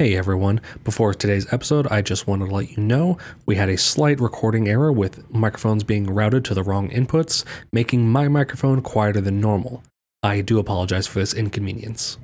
Hey everyone, before today's episode, I just wanted to let you know we had a slight recording error with microphones being routed to the wrong inputs, making my microphone quieter than normal. I do apologize for this inconvenience.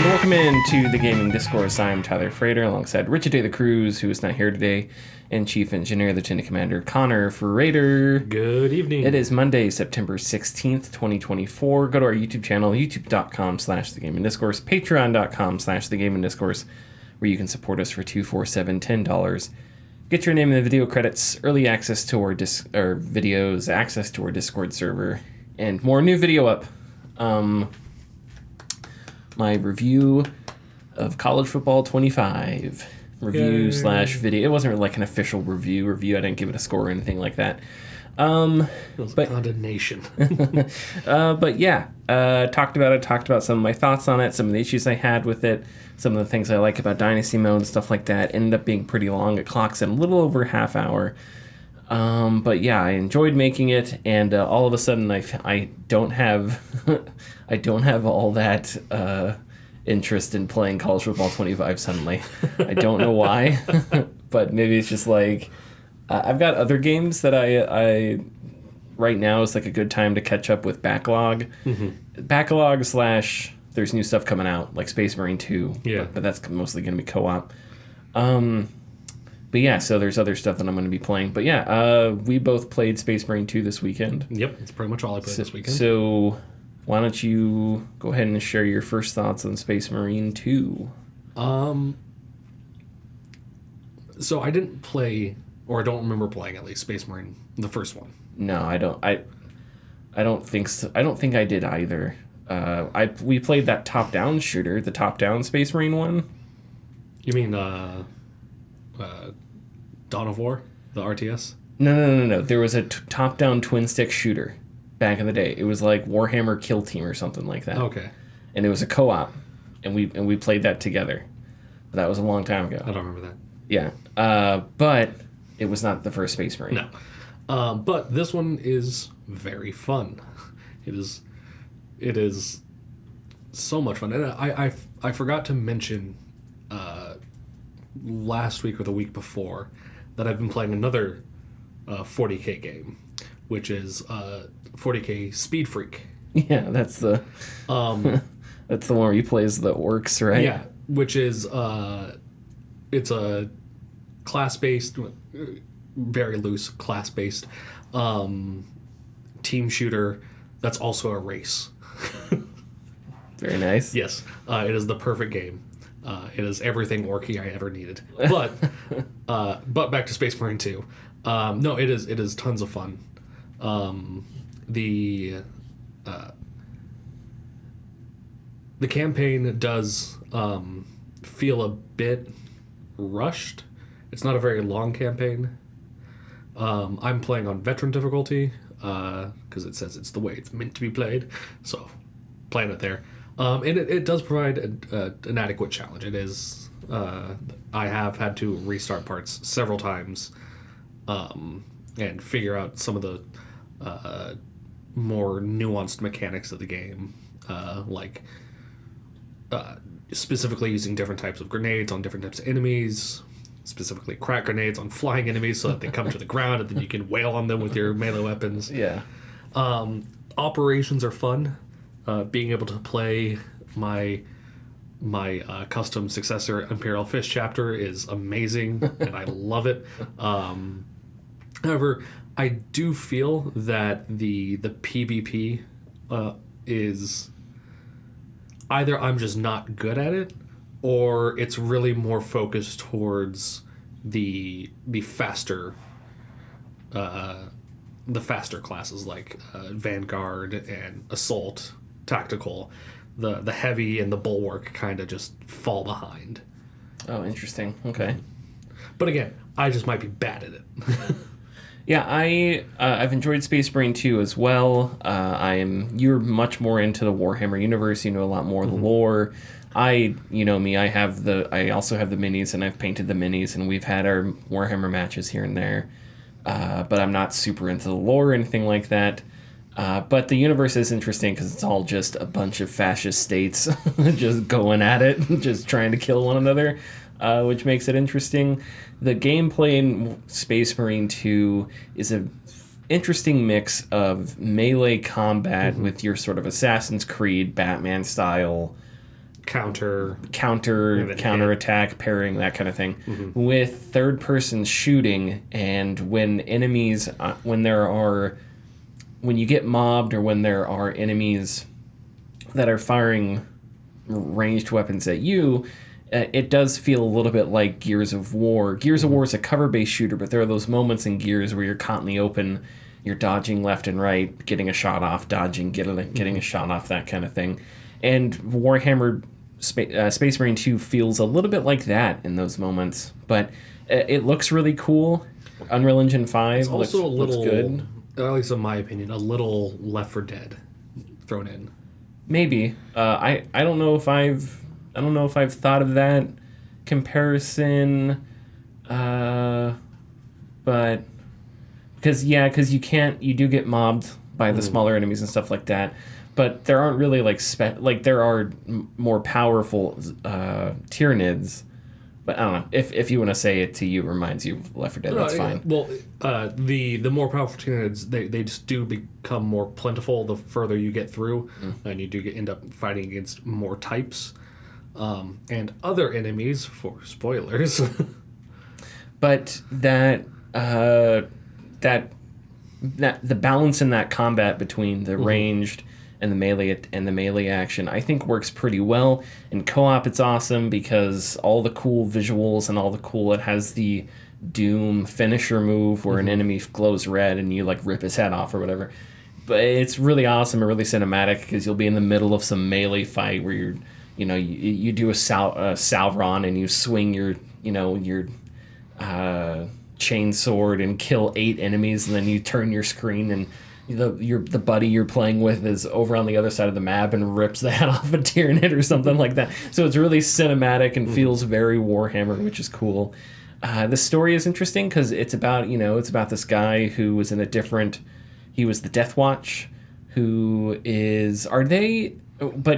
Welcome into the Gaming Discourse. I'm Tyler Frater alongside Richard De La Cruz, who is not here today, and Chief Engineer, Lieutenant Commander Connor Frater. Good evening. It is Monday, September 16th, 2024. Go to our YouTube channel, youtube.com/thegamingdiscourse, patreon.com/thegamingdiscourse, where you can support us for $2, $4, $7, $10. Get your name in the video credits, early access to our videos, access to our Discord server, and more new video up. My review of College Football 25 review / video. It wasn't like an official review. I didn't give it a score or anything like that. It was condemnation. But yeah, talked about some of my thoughts on it, some of the issues I had with it, some of the things I like about Dynasty mode and stuff like that. Ended up being pretty long. It clocks in a little over a half hour. But yeah, I enjoyed making it, and all of a sudden I don't have I don't have all that interest in playing College Football 25 suddenly. I don't know why, but maybe it's just like I've got other games that I right now is like a good time to catch up with backlog. Mm-hmm. Backlog / there's new stuff coming out like Space Marine 2. Yeah, but that's mostly going to be co-op. But yeah, so there's other stuff that I'm going to be playing. But yeah, we both played Space Marine 2 this weekend. Yep, that's pretty much all I played this weekend. So why don't you go ahead and share your first thoughts on Space Marine 2? So I didn't play, or I don't remember playing at least, Space Marine, the first one. No, I don't. I don't think so. I don't think I did either. We played that top-down shooter, the top-down Space Marine one. You mean Dawn of War, the RTS? No. There was a top-down twin-stick shooter back in the day. It was like Warhammer Kill Team or something like that. Okay. And it was a co-op, and we played that together. But that was a long time ago. I don't remember that. Yeah. But it was not the first Space Marine. No. But this one is very fun. It is so much fun. And I forgot to mention last week or the week before that I've been playing another 40K game, which is 40K Speed Freak. Yeah, that's the that's the one where you play as the orcs, right? Yeah, which is it's a class-based, very loose class-based team shooter that's also a race. Very nice. Yes, it is the perfect game. It is everything orky I ever needed. But back to Space Marine 2. No, it is tons of fun. The campaign does feel a bit rushed. It's not a very long campaign. I'm playing on veteran difficulty because it says it's the way it's meant to be played. So playing it there. And it does provide an adequate challenge. It is. I have had to restart parts several times and figure out some of the more nuanced mechanics of the game, like specifically using different types of grenades on different types of enemies, specifically crack grenades on flying enemies so that they come to the ground and then you can wail on them with your melee weapons. Yeah. Operations are fun. Being able to play my custom successor Imperial Fish chapter is amazing, and I love it. However, I do feel that the PvP is either I'm just not good at it, or it's really more focused towards the faster classes like Vanguard and Assault. Tactical. The heavy and the bulwark kind of just fall behind. Oh, interesting. Okay. But again, I just might be bad at it. Yeah, I've enjoyed Space Marine 2 as well. You're much more into the Warhammer universe. You know a lot more of the lore. You know me, I also have the minis, and I've painted the minis, and we've had our Warhammer matches here and there. But I'm not super into the lore or anything like that. But the universe is interesting because it's all just a bunch of fascist states just going at it, just trying to kill one another, which makes it interesting. The gameplay in Space Marine 2 is a interesting mix of melee combat with your sort of Assassin's Creed, Batman style counter attack, parrying, that kind of thing, with third person shooting. And when enemies, when you get mobbed, or when there are enemies that are firing ranged weapons at you, it does feel a little bit like Gears of War. Gears of War is a cover-based shooter, but there are those moments in Gears where you're constantly open, you're dodging left and right, getting a shot off, dodging, getting a shot off, that kind of thing. And Warhammer Space Marine 2 feels a little bit like that in those moments, but it looks really cool. Unreal Engine 5 it's also looks good. At least in my opinion, a little Left 4 Dead thrown in. Maybe. I don't know if I've thought of that comparison, but because you do get mobbed by the smaller enemies and stuff like that, but there aren't really there are more powerful Tyranids. But I don't know, if you want to say it to you reminds you of Left 4 Dead, that's fine. Well, the more powerful Tyranids, they just do become more plentiful the further you get through, and you do end up fighting against more types and other enemies, for spoilers. But that the balance in that combat between the ranged and the melee action, I think, works pretty well. In co-op, it's awesome because all the cool visuals and all the cool, it has the Doom finisher move where an enemy glows red and you rip his head off or whatever. But it's really awesome and really cinematic because you'll be in the middle of some melee fight where you do a Salveron and you swing your chain sword and kill 8 enemies, and then you turn your screen and the buddy you're playing with is over on the other side of the map and rips the head off a Tyranid or something like that. So it's really cinematic and feels very Warhammer, which is cool. The story is interesting because it's about this guy who was he was the Death Watch, but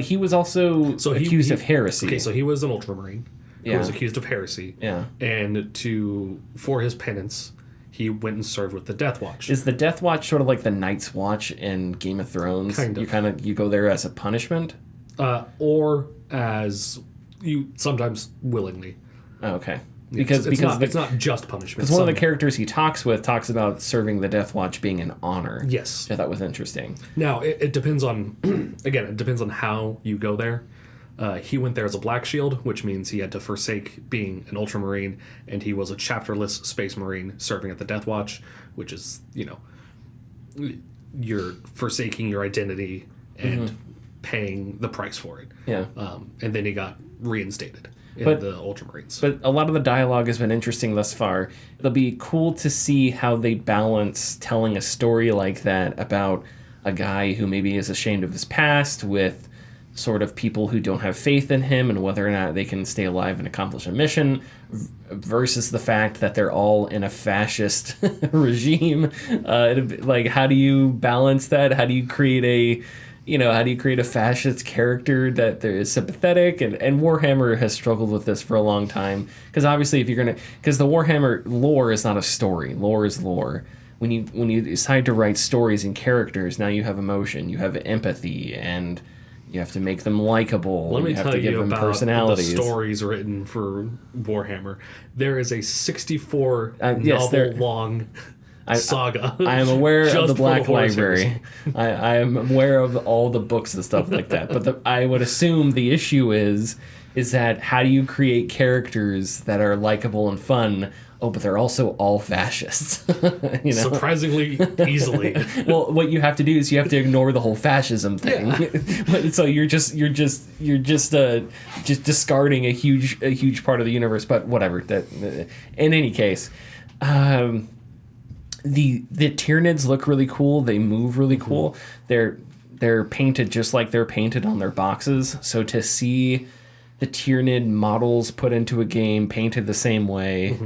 he was also accused of heresy. Okay, so he was an Ultramarine who was accused of heresy. Yeah. And for his penance, he went and served with the Death Watch. Is the Death Watch sort of like the Night's Watch in Game of Thrones? Kind of. You go there as a punishment? Or as you sometimes willingly. Oh, okay. Because it's not just punishment. Because one of the characters he talks about serving the Death Watch being an honor. Yes. So that was interesting. Now, it depends on, again, it depends on how you go there. He went there as a Black Shield, which means he had to forsake being an Ultramarine, and he was a chapterless Space Marine serving at the Death Watch, which is, you're forsaking your identity and paying the price for it. Yeah. And then he got reinstated in the Ultramarines. But a lot of the dialogue has been interesting thus far. It'll be cool to see how they balance telling a story like that about a guy who maybe is ashamed of his past with sort of people who don't have faith in him and whether or not they can stay alive and accomplish a mission versus the fact that they're all in a fascist regime. How do you balance that? How do you create a fascist character that there is sympathetic? And Warhammer has struggled with this for a long time because obviously because the Warhammer lore is not a story. Lore is lore. When you decide to write stories and characters, now you have emotion, you have empathy, and you have to make them likable. Let me you have tell to give you them about personalities. the stories written for Warhammer. There is a 64 novel long saga. I am aware of the Black Library. I am aware of all the books and stuff like that. But I would assume the issue is that how do you create characters that are likable and fun? Oh, but they're also all fascists. Surprisingly easily. Well, what you have to do is you have to ignore the whole fascism thing. Yeah. So you're just discarding a huge part of the universe. But whatever. In any case, the Tyranids look really cool. They move really cool. They're painted just like they're painted on their boxes. So to see the Tyranid models put into a game, painted the same way,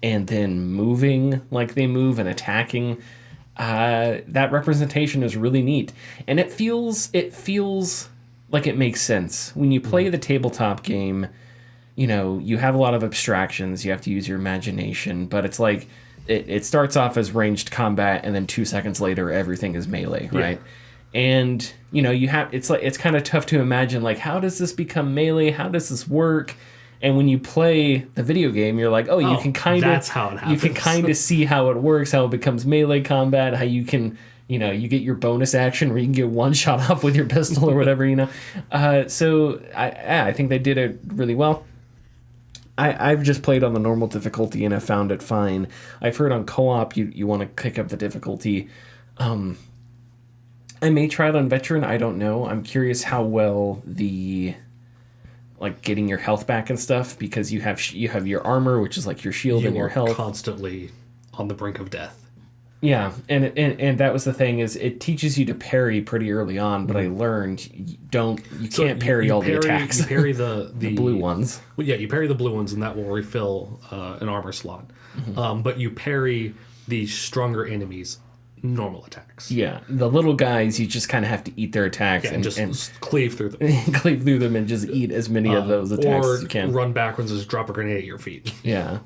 and then moving like they move and attacking. That representation is really neat, and it feels like it makes sense when you play the tabletop game. You know, you have a lot of abstractions. You have to use your imagination, but it's like it starts off as ranged combat, and then 2 seconds later, everything is melee, right? And you know, it's kind of tough to imagine, like, how does this become melee? How does this work? And when you play the video game, you're like, you can kind of that's how it happens. You can kind of see how it works, how it becomes melee combat, how you can, you know, you get your bonus action where you can get one shot off with your pistol or whatever, you know. So I think they did it really well. I've just played on the normal difficulty and I found it fine. I've heard on co-op you want to kick up the difficulty. I may try it on veteran. I don't know. I'm curious how well like getting your health back and stuff, because you have your armor, which is like your shield and your health. Constantly on the brink of death. Yeah, and that was the thing, is it teaches you to parry pretty early on, but I learned you can't parry all the attacks. You parry the blue ones. Well, yeah, you parry the blue ones, and that will refill an armor slot. But you parry the stronger enemies' normal attacks. Yeah, the little guys, you just kind of have to eat their attacks and just cleave through them. Cleave through them and just eat as many of those attacks as you can. Or run backwards and just drop a grenade at your feet. Yeah.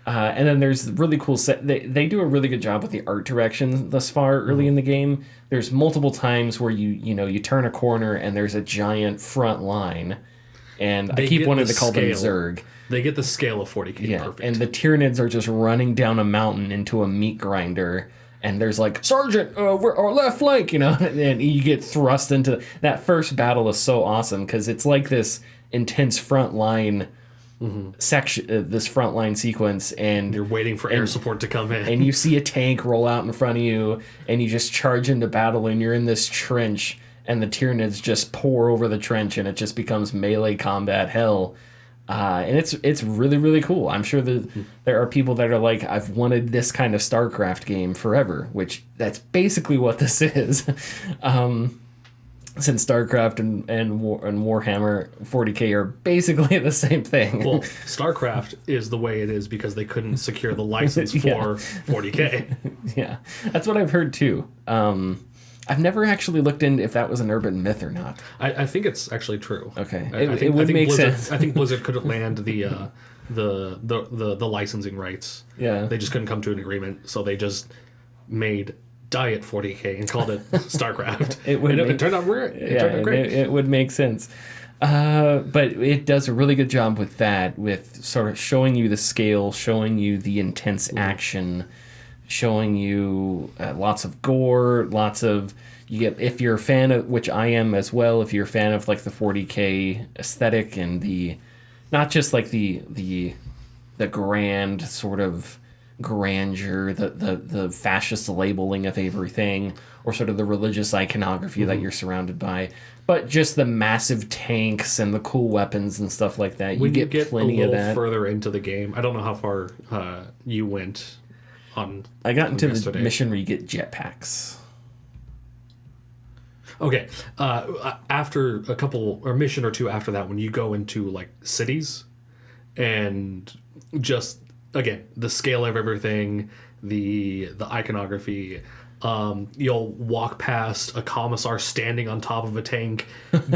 And then there's really cool they do a really good job with the art direction thus far early in the game. There's multiple times where you turn a corner and there's a giant front line, and I keep wanting to call them Zerg. They get the scale of 40k perfect. And the Tyranids are just running down a mountain into a meat grinder, and there's like, Sergeant, we're our left flank, you know, and you get thrust into that first battle is so awesome because it's like this intense front line. Section, this frontline sequence, and you're waiting for air support to come in, and you see a tank roll out in front of you, and you just charge into battle, and you're in this trench, and the Tyranids just pour over the trench, and it just becomes melee combat hell. And it's really, really cool. I'm sure that there are people that are like, I've wanted this kind of StarCraft game forever, which that's basically what this is. Since StarCraft and Warhammer 40k are basically the same thing. Well, StarCraft is the way it is because they couldn't secure the license for 40k. Yeah, that's what I've heard too. I've never actually looked into if that was an urban myth or not. I think it's actually true. Okay, it would make sense. I think Blizzard couldn't land the licensing rights. Yeah, they just couldn't come to an agreement, so they just made Diet 40k and called it StarCraft. It turned out weird. It turned out great. It would make sense. But it does a really good job with that, with sort of showing you the scale, showing you the intense action, showing you lots of gore, if you're a fan of, which I am as well, if you're a fan of like the 40k aesthetic and the, not just like the grand sort of grandeur, the fascist labeling of everything, or sort of the religious iconography that you're surrounded by, but just the massive tanks and the cool weapons and stuff like that. You get plenty of that. A little further into the game, I don't know how far you went on. I got into the mission where you get jetpacks. Okay, after a couple or mission or two after that, when you go into like cities, and just again, the scale of everything, the iconography, you'll walk past a commissar standing on top of a tank,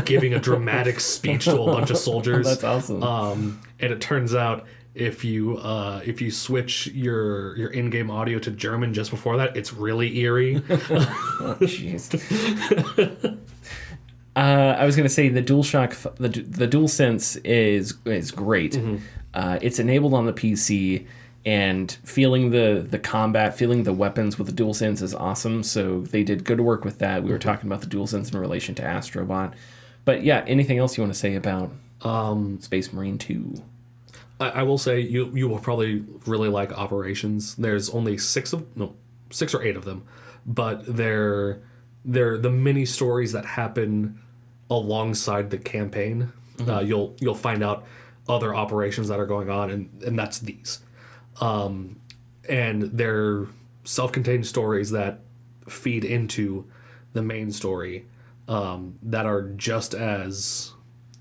giving a dramatic speech to a bunch of soldiers. That's awesome. And it turns out if you switch your in-game audio to German just before that, it's really eerie. Oh, jeez. I was gonna say the DualShock, the DualSense is great. It's enabled on the PC, and feeling the combat, feeling the weapons with the DualSense is awesome. So they did good work with that. We were talking about the DualSense in relation to Astrobot, but yeah, anything else you want to say about Space Marine 2? I will say you will probably really like Operations. There's only 6 or 8 of them, but they're the mini stories that happen alongside the campaign. You'll find out other operations that are going on, and that's these. And they're self-contained stories that feed into the main story, that are just as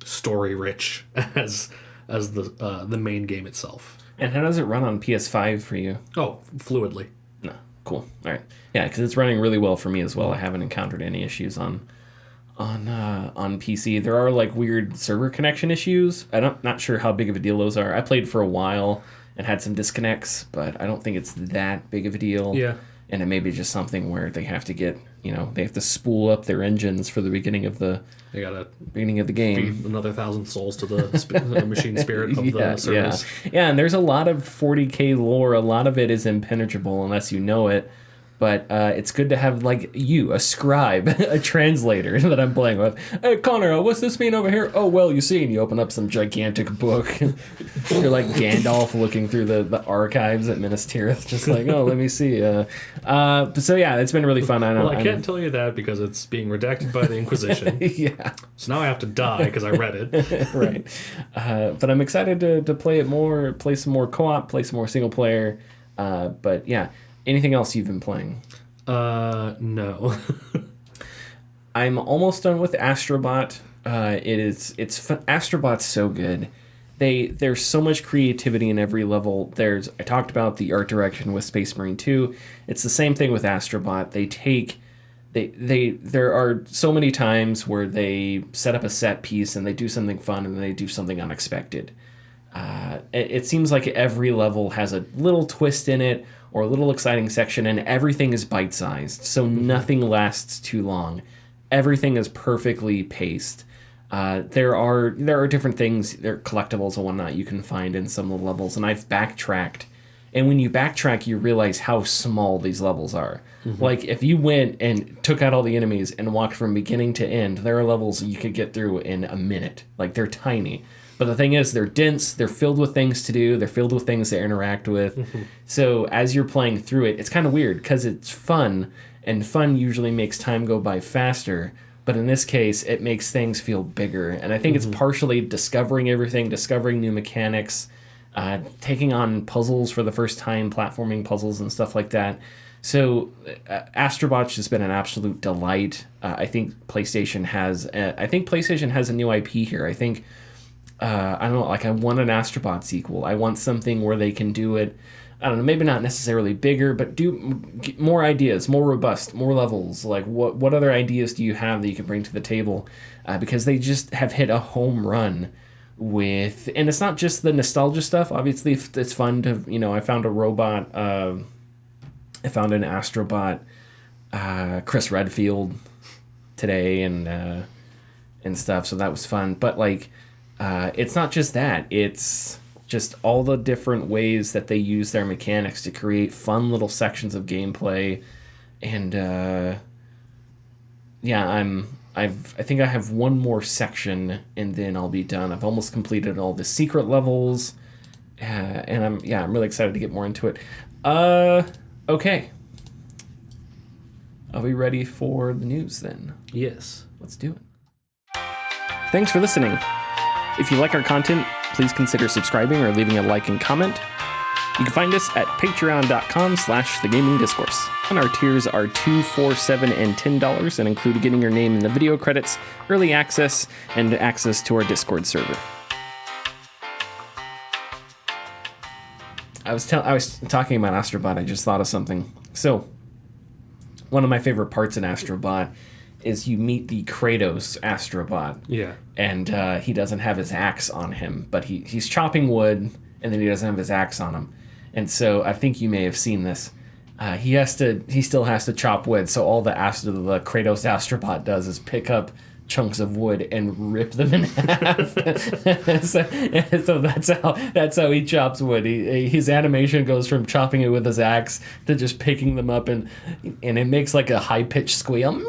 story rich as the main game itself. And how does it run on PS5 for you? Oh, fluidly. No, cool. All right, yeah, because it's running really well for me as well. I haven't encountered any issues on PC. There are like weird server connection issues. Not sure how big of a deal those are. I played for a while and had some disconnects, but I don't think it's that big of a deal. Yeah. And it may be just something where they have to get, they have to spool up their engines for the beginning of the game. Feed another 1,000 souls to the machine spirit of the service. Yeah, and there's a lot of 40k lore. A lot of it is impenetrable unless you know it. But it's good to have, like, a scribe, a translator that I'm playing with. Hey, Connor, what's this mean over here? Oh, well, you see, and you open up some gigantic book. You're like Gandalf looking through the archives at Minas Tirith, just like, oh, let me see. So, yeah, it's been really fun. I can't tell you that because it's being redacted by the Inquisition. Yeah. So now I have to die because I read it. Right. But I'm excited to play it more, play some more co-op, play some more single player. But, yeah. Anything else you've been playing? No. I'm almost done with Astrobot. Astrobot's so good. There's so much creativity in every level. I talked about the art direction with Space Marine 2. It's the same thing with Astrobot. There are so many times where they set up a set piece and they do something fun and then they do something unexpected. It seems like every level has a little twist in it or a little exciting section, and everything is bite-sized, so nothing lasts too long. Everything is perfectly paced. There are different things, there are collectibles and whatnot you can find in some of the levels, and I've backtracked. And when you backtrack, you realize how small these levels are. Mm-hmm. Like, if you went and took out all the enemies and walked from beginning to end, there are levels you could get through in a minute. Like, they're tiny. But the thing is, they're dense, they're filled with things to do, they're filled with things to interact with. Mm-hmm. So as you're playing through it, it's kind of weird because it's fun, and fun usually makes time go by faster. But in this case, it makes things feel bigger. And I think it's partially discovering everything, discovering new mechanics, taking on puzzles for the first time, platforming puzzles and stuff like that. So Astrobot's just been an absolute delight. I think PlayStation has a new IP here. I think... I don't know, like I want an Astrobot sequel. I want something where they can do it, I don't know, maybe not necessarily bigger, but do more ideas, more robust, more levels. Like what other ideas do you have that you can bring to the table? Because they just have hit a home run with, and it's not just the nostalgia stuff. Obviously, it's fun to, I found a robot, I found an Astrobot, Chris Redfield today and stuff, so that was fun. But like, it's not just that. It's just all the different ways that they use their mechanics to create fun little sections of gameplay. And I think I have one more section and then I'll be done. I've almost completed all the secret levels, and I'm really excited to get more into it. Okay. Are we ready for the news then? Yes. Let's do it. Thanks for listening. If you like our content, please consider subscribing or leaving a like and comment. You can find us at patreon.com/thegamingdiscourse. And our tiers are $2, $4, $7, and $10 and include getting your name in the video credits, early access, and access to our Discord server. I was talking about Astrobot, I just thought of something. So, one of my favorite parts in Astrobot is you meet the Kratos Astrobot. Yeah. And he doesn't have his axe on him, but he's chopping wood, and then he doesn't have his axe on him. And so I think you may have seen this. He still has to chop wood, so all the Kratos Astrobot does is pick up chunks of wood and rip them in half. so that's how he chops wood. His animation goes from chopping it with his axe to just picking them up, and it makes like a high-pitched squeal.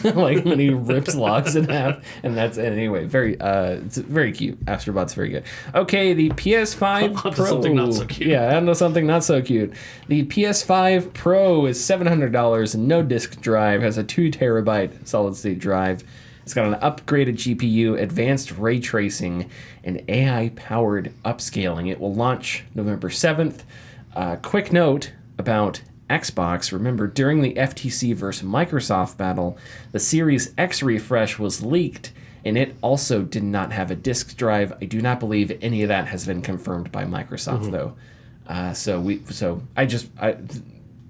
Like when he rips logs in half, and anyway, it's very cute. Astrobot's very good. Okay, the PS5 Pro. Something not so cute. Yeah, I know something not so cute. The PS5 Pro is $700 and no disk drive, has a 2 terabyte solid state drive. It's got an upgraded GPU, advanced ray tracing, and AI powered upscaling. It will launch November 7th. Quick note about Xbox. Remember, during the FTC versus Microsoft battle, the Series X refresh was leaked, and it also did not have a disk drive. I do not believe any of that has been confirmed by Microsoft, though.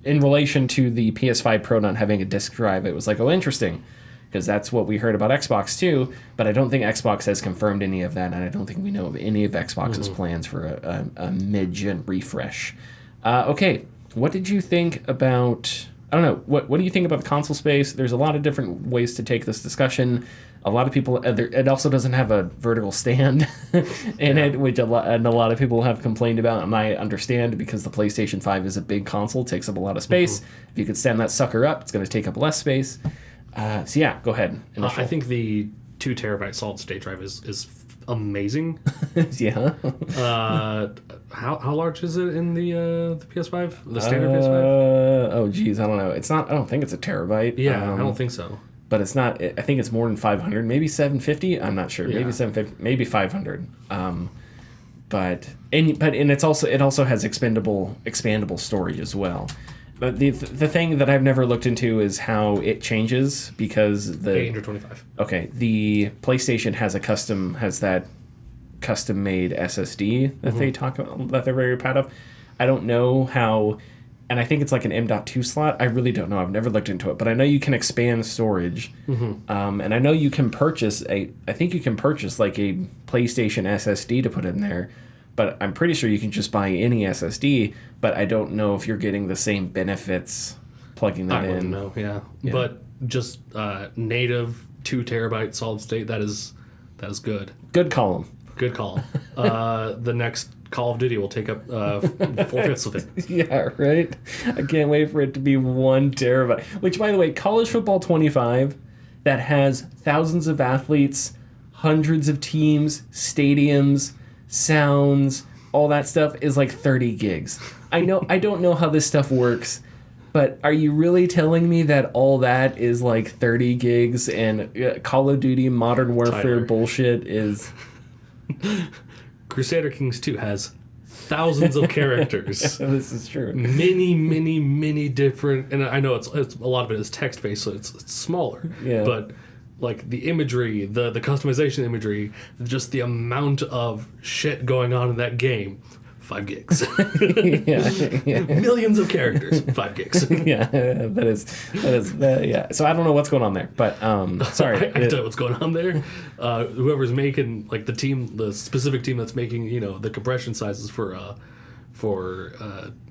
In relation to the PS5 Pro not having a disk drive, it was like, oh, interesting, because that's what we heard about Xbox too, but I don't think Xbox has confirmed any of that, and I don't think we know of any of Xbox's plans for a mid-gen refresh. Okay, what did you think about... I don't know, what do you think about the console space? There's a lot of different ways to take this discussion. A lot of people... it also doesn't have a vertical stand in it, which a lot of people have complained about, and I understand, because the PlayStation 5 is a big console, takes up a lot of space. If you could stand that sucker up, it's going to take up less space. So yeah, go ahead. I think the 2 terabyte solid state drive is amazing. Yeah. How large is it in the PS5? The standard PS5? Oh geez, I don't know. It's not. I don't think it's a terabyte. Yeah, I don't think so. But it's not. I think it's more than 500. Maybe 750. I'm not sure. Yeah. Maybe 750. Maybe 500. But it also has expandable storage as well. But the thing that I've never looked into is how it changes, because the 825. Okay, the PlayStation has that custom made SSD that they talk about, that they're very proud of. I don't know how, and I think it's like an M.2 slot. I really don't know. I've never looked into it, but I know you can expand storage, and I know you can purchase like a PlayStation SSD to put in there. But I'm pretty sure you can just buy any SSD, but I don't know if you're getting the same benefits plugging that in. I wouldn't know, yeah. But just native 2 terabyte solid state, that is good. Good call. Good call. The next Call of Duty will take up 4/5 of it. Yeah, right? I can't wait for it to be 1 terabyte. Which, by the way, College Football 25, that has thousands of athletes, hundreds of teams, stadiums, sounds, all that stuff, is like 30 gigs. I don't know how this stuff works, but are you really telling me that all that is like 30 gigs and Call of Duty Modern Warfare bullshit is... Crusader Kings 2 has thousands of characters. This is true. Many different, and I know it's a lot of it is text based, so it's smaller. Yeah. But like the imagery, the customization imagery, just the amount of shit going on in that game, 5 gigs. yeah. Millions of characters, 5 gigs. Yeah, that is yeah. So I don't know what's going on there, but sorry. I can tell you what's going on there. Whoever's making, like, the specific team that's making, the compression sizes for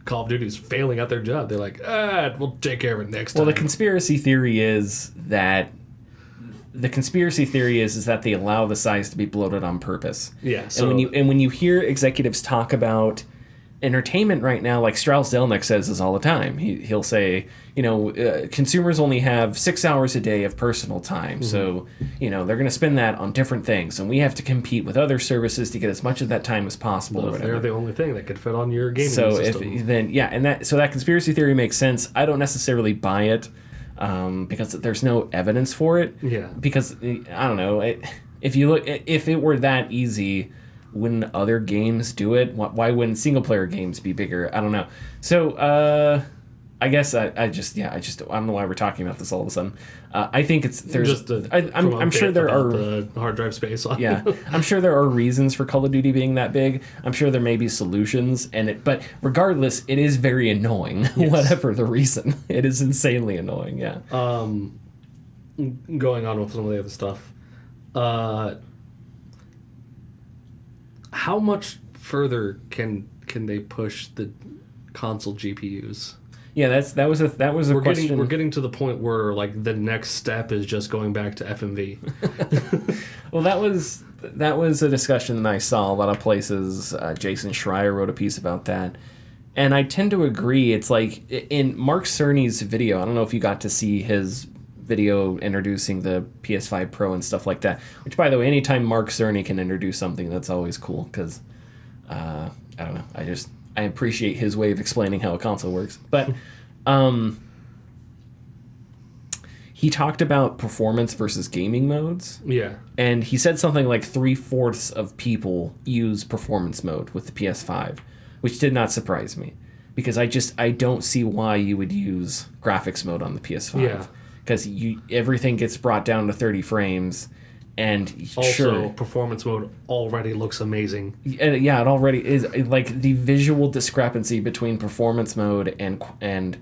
Call of Duty is failing at their job. They're like, we'll take care of it next time. Well, the conspiracy theory is that they allow the size to be bloated on purpose. Yeah. So when you hear executives talk about entertainment right now, like Strauss Zelnick says this all the time, he'll say, consumers only have 6 hours a day of personal time, so they're going to spend that on different things, and we have to compete with other services to get as much of that time as possible. Well, if they're the only thing that could fit on your gaming system. So that conspiracy theory makes sense. I don't necessarily buy it. Because there's no evidence for it. Yeah. Because I don't know, if it were that easy, wouldn't other games do it? Why wouldn't single player games be bigger? I don't know. So I guess I don't know why we're talking about this all of a sudden. I think I'm sure there are the hard drive space on. Yeah, I'm sure there are reasons for Call of Duty being that big. I'm sure there may be solutions, but regardless, it is very annoying. Yes. Whatever the reason, it is insanely annoying. Yeah. Going on with some of the other stuff, how much further can they push the console GPUs? Yeah, that was a question. We're getting to the point where, like, the next step is just going back to FMV. Well, that was a discussion that I saw a lot of places. Jason Schreier wrote a piece about that, and I tend to agree. It's like in Mark Cerny's video. I don't know if you got to see his video introducing the PS5 Pro and stuff like that. Which, by the way, anytime Mark Cerny can introduce something, that's always cool, because I don't know. I appreciate his way of explaining how a console works. But he talked about performance versus gaming modes. Yeah. And he said something like 3/4 of people use performance mode with the PS5, which did not surprise me, because I don't see why you would use graphics mode on the PS5. Yeah. Because everything gets brought down to 30 frames, And also, sure, performance mode already looks amazing. yeah, it already is. Like the visual discrepancy between performance mode and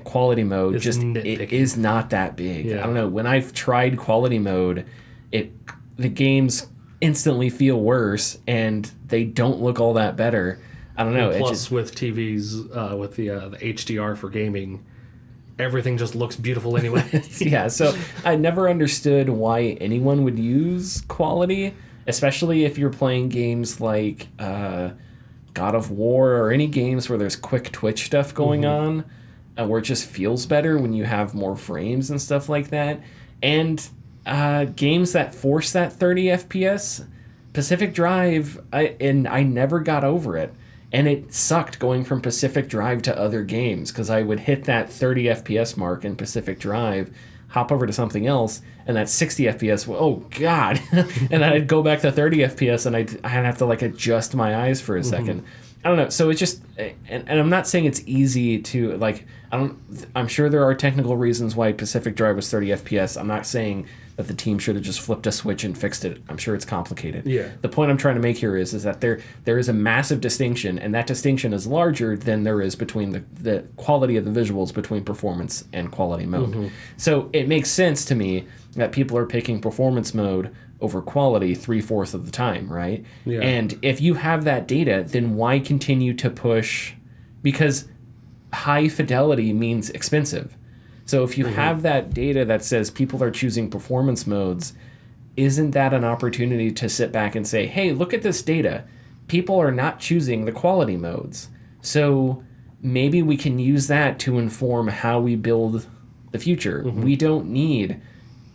quality mode It's just nitpicking. it is not that big. Yeah. I don't know. When I've tried quality mode, the games instantly feel worse and they don't look all that better. I don't know. And plus, with TVs, with the HDR for gaming, everything just looks beautiful anyway. Yeah, so I never understood why anyone would use quality, especially if you're playing games like God of War or any games where there's quick twitch stuff going on, where it just feels better when you have more frames and stuff like that. And games that force that 30 FPS, Pacific Drive, I never got over it. And it sucked going from Pacific Drive to other games because I would hit that 30 FPS mark in Pacific Drive, hop over to something else, and that 60 FPS, oh God. And then I'd go back to 30 FPS and I'd have to like adjust my eyes for a second. I don't know. So it's just, and I'm not saying it's easy to like, I'm sure there are technical reasons why Pacific Drive was 30 FPS. I'm not saying that the team should have just flipped a switch and fixed it. I'm sure it's complicated. Yeah. The point I'm trying to make here is that there is a massive distinction, and that distinction is larger than there is between the quality of the visuals between performance and quality mode. So it makes sense to me that people are picking performance mode over quality 3/4 of the time, right? Yeah. And if you have that data, then why continue to push? Because high fidelity means expensive. So if you have that data that says people are choosing performance modes, isn't that an opportunity to sit back and say, hey, look at this data. People are not choosing the quality modes. So maybe we can use that to inform how we build the future. We don't need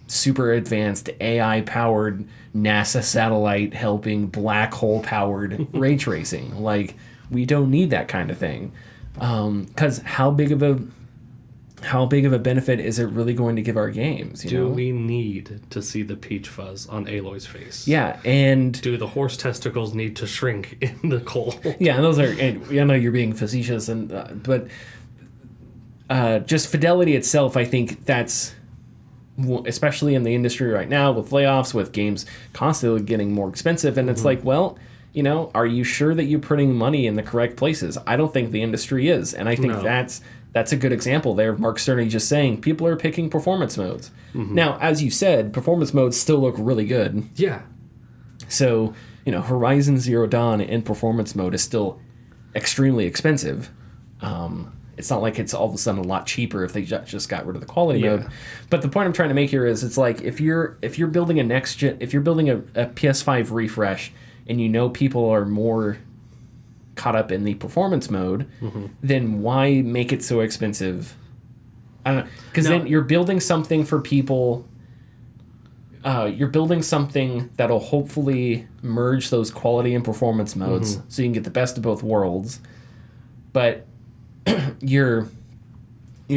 super advanced AI-powered NASA satellite helping black hole-powered ray tracing. Like, we don't need that kind of thing. Because how big of a benefit is it really going to give our games? Do we need to see the peach fuzz on Aloy's face? Yeah, and do the horse testicles need to shrink in the cold? Yeah, and those are. And I know you're being facetious, but just fidelity itself, I think that's, especially in the industry right now with layoffs, with games constantly getting more expensive, and it's like, well, are you sure that you're putting money in the correct places? I don't think the industry is, and I think that's a good example there of Mark Cerny just saying people are picking performance modes. Now, as you said, performance modes still look really good. Yeah. So, Horizon Zero Dawn in performance mode is still extremely expensive. It's not like it's all of a sudden a lot cheaper if they just got rid of the quality mode. But the point I'm trying to make here is it's like if you're building a next gen, if you're building a PS5 refresh and people are more caught up in the performance mode, then why make it so expensive? I don't know, because then you're building something for people. You're building something that'll hopefully merge those quality and performance modes, so you can get the best of both worlds. But you're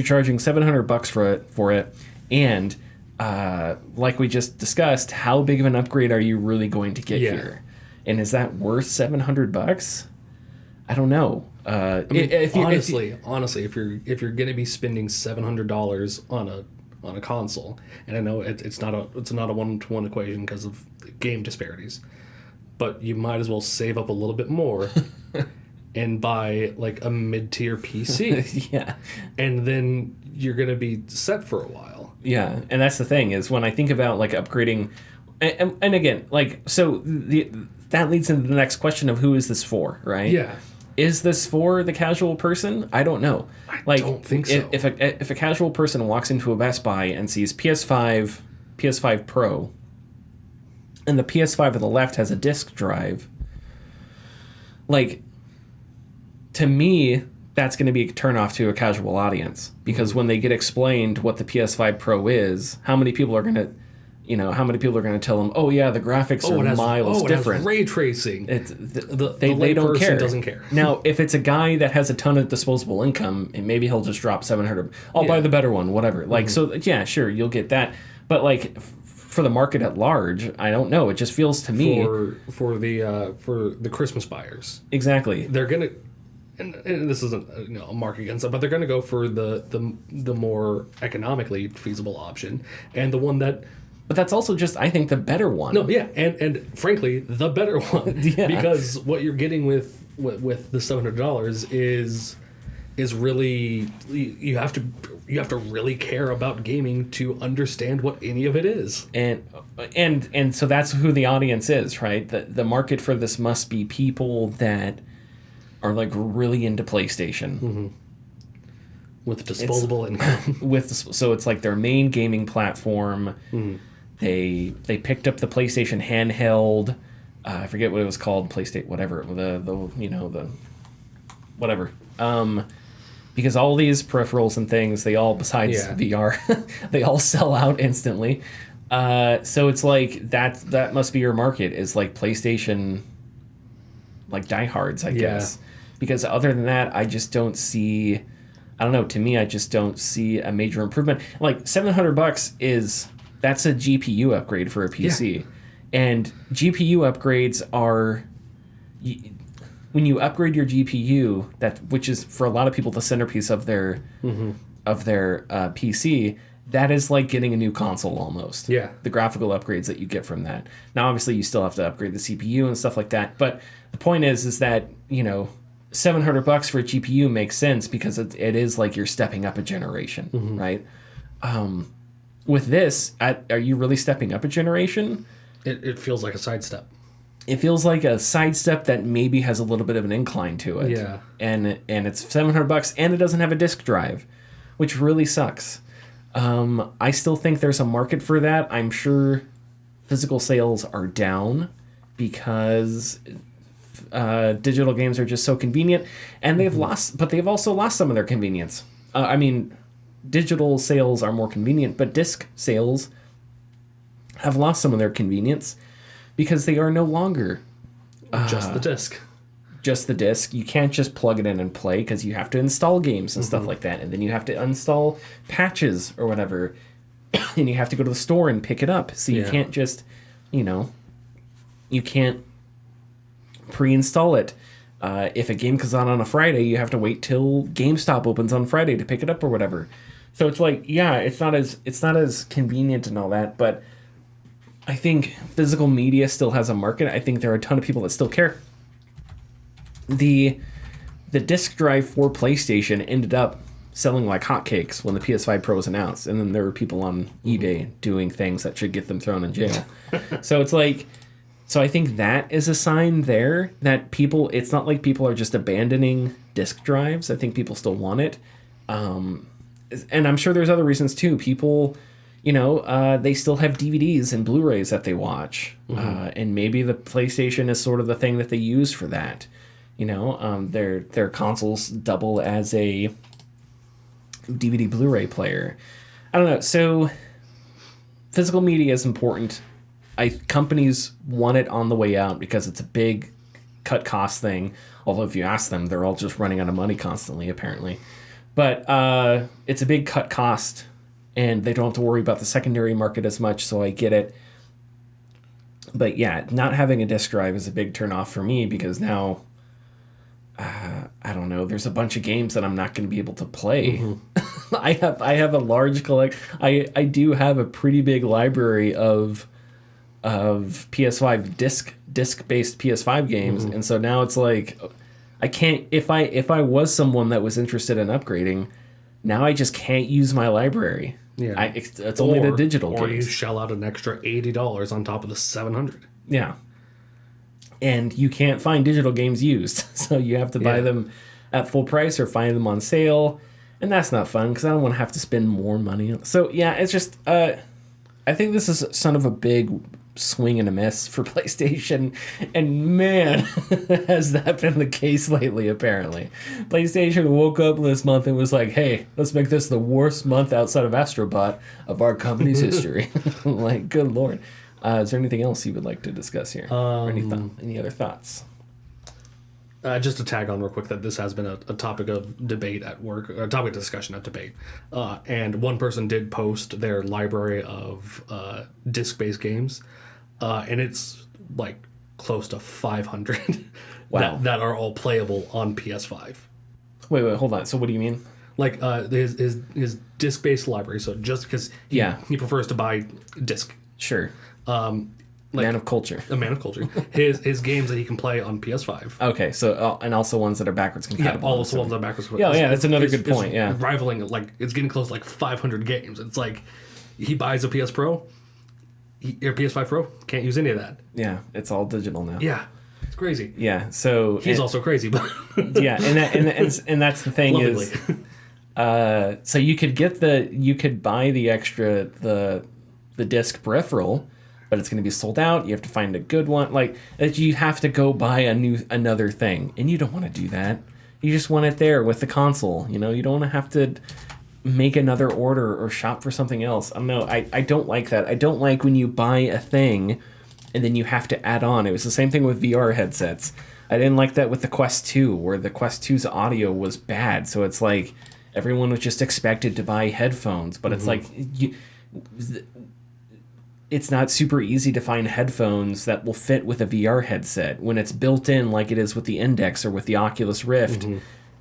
charging $700 for it, and like we just discussed, how big of an upgrade are you really going to get here? And is that worth $700? I don't know. Honestly, if you're going to be spending $700 on a console, and I know it's not a 1-to-1 equation because of game disparities, but you might as well save up a little bit more and buy like a mid-tier PC. Yeah. And then you're going to be set for a while. Yeah, and that's the thing is when I think about like upgrading, and again, like, so that leads into the next question of who is this for, right? Yeah. Is this for the casual person? I don't know. I don't think so. If a casual person walks into a Best Buy and sees PS5 Pro, and the PS5 on the left has a disk drive, like, to me, that's going to be a turnoff to a casual audience, because when they get explained what the PS5 Pro is, how many people are going to tell them, oh yeah, the graphics are miles different. It has ray tracing. They don't care. Doesn't care. Now, if it's a guy that has a ton of disposable income, and maybe he'll just drop $700. I'll buy the better one, whatever. Like, so yeah, sure, you'll get that. But like, for the market at large, I don't know. It just feels to me for the Christmas buyers. Exactly. They're gonna. And this isn't a mark against it, but they're going to go for the more economically feasible option, and the one that But that's also just, I think, the better one. No, yeah, and frankly, the better one. Yeah. Because what you're getting with the $700 is really, you have to really care about gaming to understand what any of it is. And so that's who the audience is, right? The market for this must be people that are like really into PlayStation. With disposable income. So it's like their main gaming platform. They picked up the PlayStation handheld. I forget what it was called, PlayStation whatever, the whatever. Because all these peripherals and things, they all, besides VR, they all sell out instantly. So it's like that must be your market, is like PlayStation, like diehards, I guess. Because other than that, I just don't see, I don't know, to me, I just don't see a major improvement. Like $700 that's a GPU upgrade for a PC. Yeah. And GPU upgrades are, when you upgrade your GPU, which is for a lot of people the centerpiece of their PC, that is like getting a new console almost. Yeah. The graphical upgrades that you get from that. Now, obviously, you still have to upgrade the CPU and stuff like that. But the point is that, $700 for a GPU makes sense because it is like you're stepping up a generation, right? With this, are you really stepping up a generation? It feels like a sidestep. It feels like a sidestep that maybe has a little bit of an incline to it. Yeah. And it's $700 and it doesn't have a disk drive, which really sucks. I still think there's a market for that. I'm sure physical sales are down because digital games are just so convenient, and they've also lost some of their convenience. Digital sales are more convenient, but disc sales have lost some of their convenience because they are no longer just the disc. Just the disc. You can't just plug it in and play because you have to install games and stuff like that, and then you have to install patches or whatever, and you have to go to the store and pick it up. So you can't just, you can't pre-install it. If a game comes out on a Friday, you have to wait till GameStop opens on Friday to pick it up or whatever. So it's like, it's not as convenient and all that, but I think physical media still has a market. I think there are a ton of people that still care. The disc drive for PlayStation ended up selling like hotcakes when the PS5 Pro was announced, and then there were people on eBay doing things that should get them thrown in jail. So it's like, so I think that is a sign there that people, it's not like people are just abandoning disc drives. I think people still want it. And I'm sure there's other reasons too. People, they still have DVDs and Blu-rays that they watch. And maybe the PlayStation is sort of the thing that they use for that. Their consoles double as a DVD Blu-ray player. I don't know. So physical media is important. Companies want it on the way out because it's a big cut cost thing. Although if you ask them, they're all just running out of money constantly, apparently. But it's a big cut cost, and they don't have to worry about the secondary market as much, so I get it. But yeah, not having a disc drive is a big turnoff for me because now, I don't know, there's a bunch of games that I'm not going to be able to play. I have a large I do have a pretty big library of PS5 disc-based PS5 games, and so now it's like I can't, if I was someone that was interested in upgrading, now I just can't use my library. Yeah, it's only the digital games. Or you shell out an extra $80 on top of the $700. Yeah, and you can't find digital games used, so you have to buy them at full price or find them on sale, and that's not fun because I don't want to have to spend more money. So yeah, it's just I think this is sort of a big swing and a miss for PlayStation, and man, has that been the case lately. Apparently PlayStation woke up this month and was like, hey, let's make this the worst month outside of Astrobot of our company's history. Like, good lord. Is there anything else you would like to discuss here? Or any other thoughts? Just to tag on real quick that this has been a topic of debate at work, or a topic of discussion at debate. And one person did post their library of disc-based games, and it's like close to 500 that are all playable on PS5. Wait, hold on. So what do you mean? Like his disc-based library. So just because he prefers to buy disc Sure. Like Man of culture. a man of culture. His games that he can play on PS5. Okay, so and also ones that are backwards compatible. Yeah, all the ones that are backwards compatible. Yeah, that's another good point. Yeah, rivaling like it's getting close to like 500 games. It's like he buys a PS Pro, or PS5 Pro, can't use any of that. Yeah, it's all digital now. Yeah, it's crazy. Yeah, so he's also crazy, but yeah, and that's the thing is, so you could buy the extra the disc peripheral, but it's going to be sold out. You have to find a good one. Like you have to go buy another thing, and you don't want to do that. You just want it there with the console. You know, you don't want to have to make another order or shop for something else. I don't know. I don't like that. I don't like when you buy a thing and then you have to add on. It was the same thing with VR headsets. I didn't like that with the Quest 2, where the Quest 2's audio was bad. So it's like everyone was just expected to buy headphones, but it's like it's not super easy to find headphones that will fit with a VR headset when it's built in like it is with the Index or with the Oculus Rift.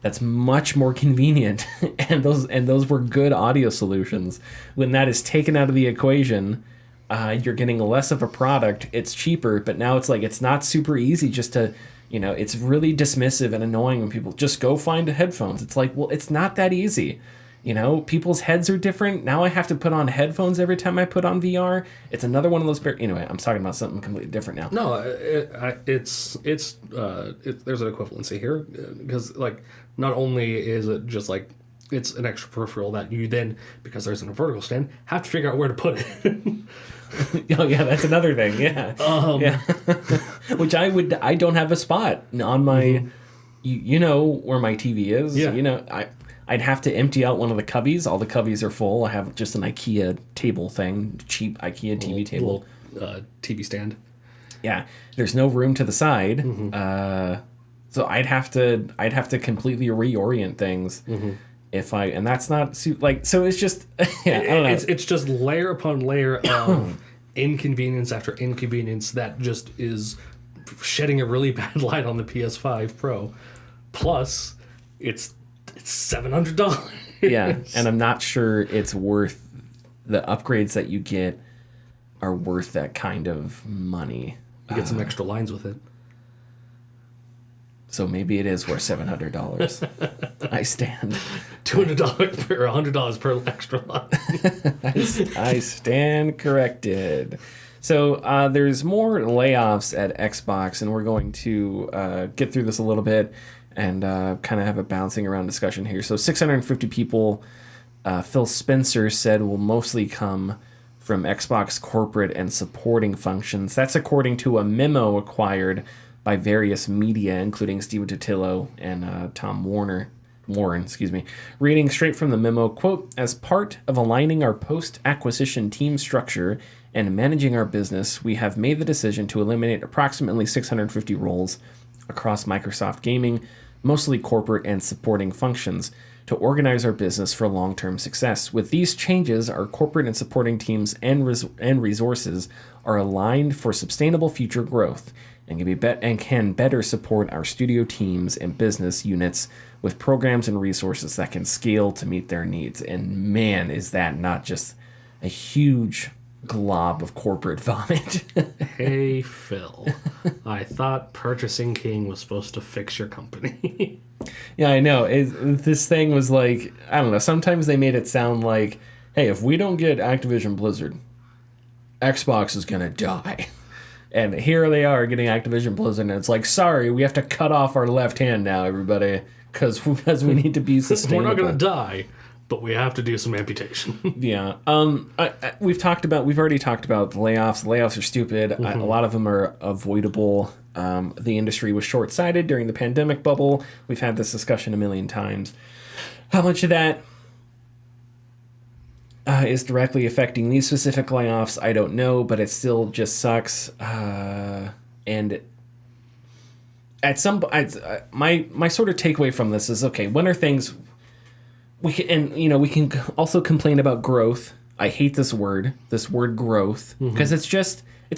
That's much more convenient, and those were good audio solutions. When that is taken out of the equation, you're getting less of a product. It's cheaper, but now it's like it's not super easy just to, it's really dismissive and annoying when people just go find headphones. It's like, well, it's not that easy. People's heads are different. Now I have to put on headphones every time I put on VR. It's another one of those. Anyway, I'm talking about something completely different now. No, there's an equivalency here because like not only is it just like it's an extra peripheral that you then, because there's a vertical stand, have to figure out where to put it. Oh yeah, that's another thing. Yeah, yeah. Which I don't have a spot on my, where my TV is. Yeah. I'd have to empty out one of the cubbies. All the cubbies are full. I have just an IKEA table thing, cheap IKEA TV table. TV stand. Yeah, there's no room to the side, so I'd have to completely reorient things and that's not so it's just yeah, I don't know. It's just layer upon layer of inconvenience after inconvenience that just is shedding a really bad light on the PS5 Pro. Plus, it's $700. Yeah, and I'm not sure it's worth the upgrades that you get are worth that kind of money. You get some extra lines with it. So maybe it is worth $700. I stand. $200 or $100 per extra line. I stand corrected. So there's more layoffs at Xbox, and we're going to get through this a little bit and kind of have a bouncing around discussion here. So 650 people, Phil Spencer said, will mostly come from Xbox corporate and supporting functions. That's according to a memo acquired by various media, including Steve Totillo and Tom Warren, reading straight from the memo, quote, as part of aligning our post-acquisition team structure and managing our business, we have made the decision to eliminate approximately 650 roles across Microsoft Gaming, mostly corporate and supporting functions, to organize our business for long-term success. With these changes, our corporate and supporting teams and resources are aligned for sustainable future growth and can better support our studio teams and business units with programs and resources that can scale to meet their needs. And man, is that not just a huge glob of corporate vomit. Hey, Phil. I thought Purchasing King was supposed to fix your company. Yeah, I know. This thing was like, I don't know, sometimes they made it sound like, hey, if we don't get Activision Blizzard, Xbox is going to die. And here they are getting Activision Blizzard, and it's like, sorry, we have to cut off our left hand now, everybody, because we need to be sustainable. We're not going to die, but we have to do some amputation. Yeah. We've already talked about the layoffs. The layoffs are stupid. A lot of them are avoidable. The industry was short-sighted during the pandemic bubble. We've had this discussion a million times. How much of that is directly affecting these specific layoffs, I don't know, but it still just sucks. And at my sort of takeaway from this is, okay, when are things we can also complain about growth. I hate this word growth, because it's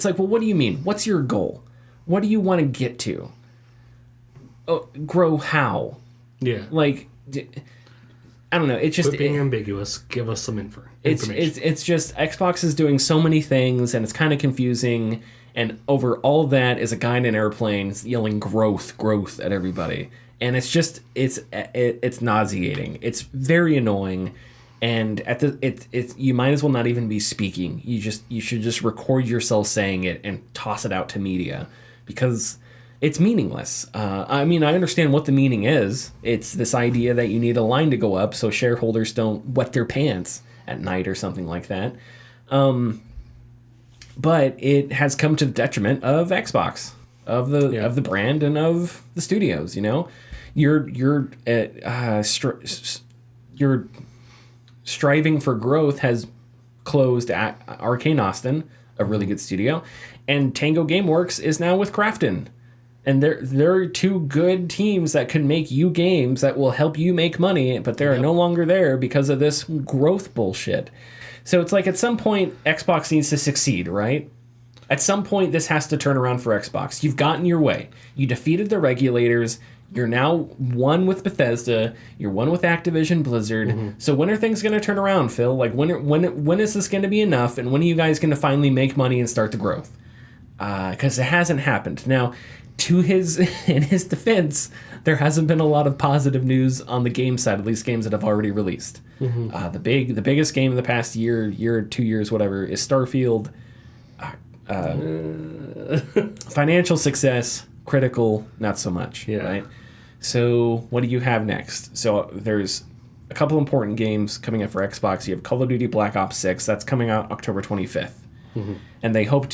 like, well, what do you mean? What's your goal? What do you want to get to? Oh, grow how? Yeah. Like, I don't know. It's just Quit being ambiguous. Give us some information. It's just Xbox is doing so many things, and it's kind of confusing. And over all that is a guy in an airplane yelling "growth, growth" at everybody, and it's nauseating. It's very annoying, and you might as well not even be speaking. You should just record yourself saying it and toss it out to media, because it's meaningless. I mean, I understand what the meaning is. It's this idea that you need a line to go up so shareholders don't wet their pants at night or something like that. But it has come to the detriment of Xbox, of the brand and of the studios. You know, your striving for growth has closed at Arcane Austin, a really good studio, and Tango Gameworks is now with Krafton. And they're two good teams that can make you games that will help you make money, but they're no longer there because of this growth bullshit. So it's like at some point, Xbox needs to succeed, right? At some point, this has to turn around for Xbox. You've gotten your way. You defeated the regulators. You're now one with Bethesda. You're one with Activision Blizzard. Mm-hmm. So when are things going to turn around, Phil? Like when is this going to be enough? And when are you guys going to finally make money and start the growth? Because it hasn't happened. Now, in his defense, there hasn't been a lot of positive news on the game side, at least games that have already released. Mm-hmm. The biggest game in the past year, 2 years, whatever, is Starfield. Financial success, critical, not so much. Yeah. Right. So what do you have next? So there's a couple important games coming up for Xbox. You have Call of Duty Black Ops 6. That's coming out October 25th. Mm-hmm. And they hope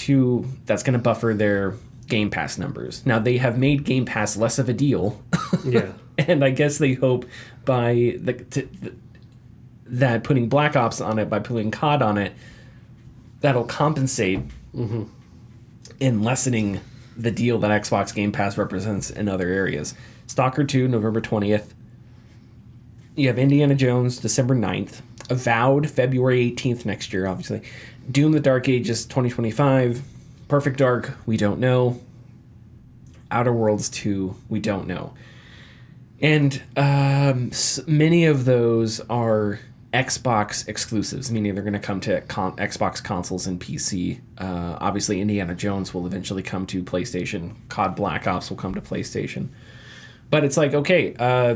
that's going to buffer their Game Pass numbers. Now, they have made Game Pass less of a deal. Yeah. And I guess they hope by that putting Black Ops on it, by putting COD on it, that'll compensate in lessening the deal that Xbox Game Pass represents in other areas. Stalker 2, November 20th. You have Indiana Jones, December 9th. Avowed, February 18th next year, obviously. Doom the Dark Ages, 2025. Perfect Dark, we don't know. Outer Worlds 2, we don't know. And many of those are Xbox exclusives, meaning they're going to come to Xbox consoles and PC. Obviously, Indiana Jones will eventually come to PlayStation. COD Black Ops will come to PlayStation. But it's like, okay,